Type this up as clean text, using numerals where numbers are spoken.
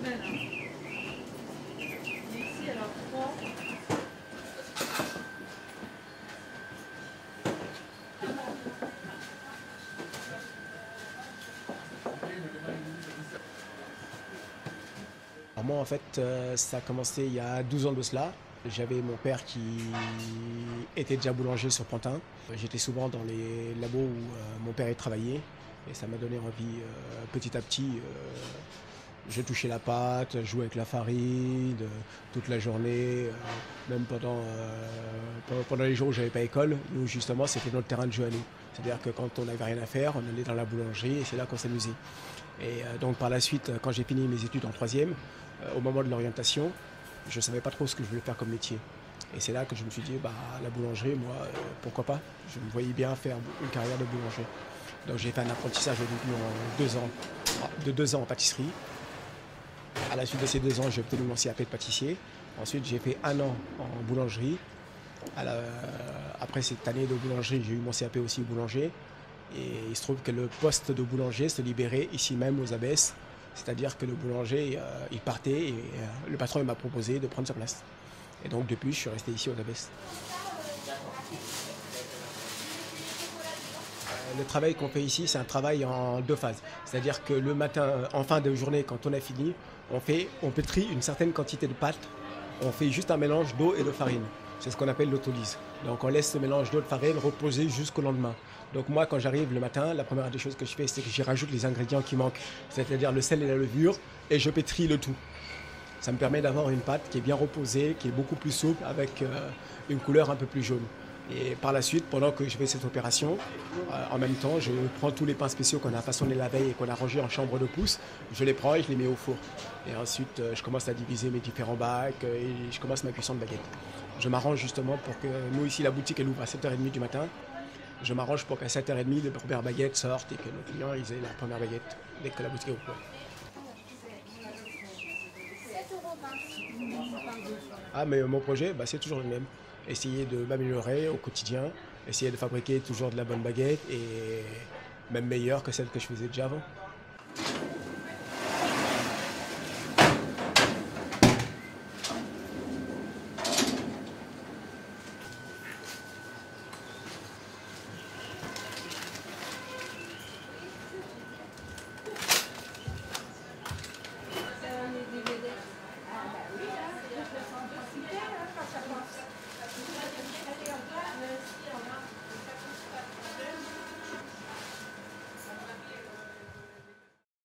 semaine. Hein. Et ici, alors 3. Alors moi, en fait, ça a commencé il y a 12 ans de cela. J'avais mon père qui était déjà boulanger sur Pantin. J'étais souvent dans les labos où mon père y travaillait. Et ça m'a donné envie, petit à petit, je touchais la pâte, je jouais avec la farine toute la journée, même pendant les jours où j'avais pas école. Nous, justement, c'était notre terrain de jeu à nous. C'est-à-dire que quand on n'avait rien à faire, on allait dans la boulangerie et c'est là qu'on s'amusait. Et donc par la suite, quand j'ai fini mes études en troisième, au moment de l'orientation, je ne savais pas trop ce que je voulais faire comme métier. Et c'est là que je me suis dit, bah, la boulangerie, moi, pourquoi pas. Je me voyais bien faire une carrière de boulanger. Donc j'ai fait un apprentissage au début en 2 ans, de 2 ans en pâtisserie. À la suite de ces 2 ans, j'ai obtenu mon CAP de pâtissier. Ensuite, j'ai fait 1 an en boulangerie. Après cette année de boulangerie, j'ai eu mon CAP aussi boulanger. Et il se trouve que le poste de boulanger se libérait ici même aux Abbesses. C'est-à-dire que le boulanger, il partait et le patron m'a proposé de prendre sa place. Et donc depuis, je suis resté ici aux Abbesses. Le travail qu'on fait ici, c'est un travail en 2 phases. C'est-à-dire que le matin, en fin de journée, quand on a fini, on pétrit une certaine quantité de pâte. On fait juste un mélange d'eau et de farine. C'est ce qu'on appelle l'autolyse. Donc on laisse ce mélange d'eau et de farine reposer jusqu'au lendemain. Donc moi, quand j'arrive le matin, la première des choses que je fais, c'est que j'y rajoute les ingrédients qui manquent. C'est-à-dire le sel et la levure, et je pétris le tout. Ça me permet d'avoir une pâte qui est bien reposée, qui est beaucoup plus souple, avec une couleur un peu plus jaune. Et par la suite, pendant que je fais cette opération, en même temps, je prends tous les pains spéciaux qu'on a façonnés la veille et qu'on a rangés en chambre de pouce, je les prends et je les mets au four. Et ensuite, je commence à diviser mes différents bacs et je commence ma cuisson de baguette. Je m'arrange justement pour que nous, ici, la boutique, elle ouvre à 7h30 du matin. Je m'arrange pour qu'à 7h30, les premières baguettes sortent et que nos clients ils aient la première baguette dès que la boutique est ouverte. Ah, mais mon projet, bah, c'est toujours le même. Essayer de m'améliorer au quotidien, essayer de fabriquer toujours de la bonne baguette et même meilleure que celle que je faisais déjà avant.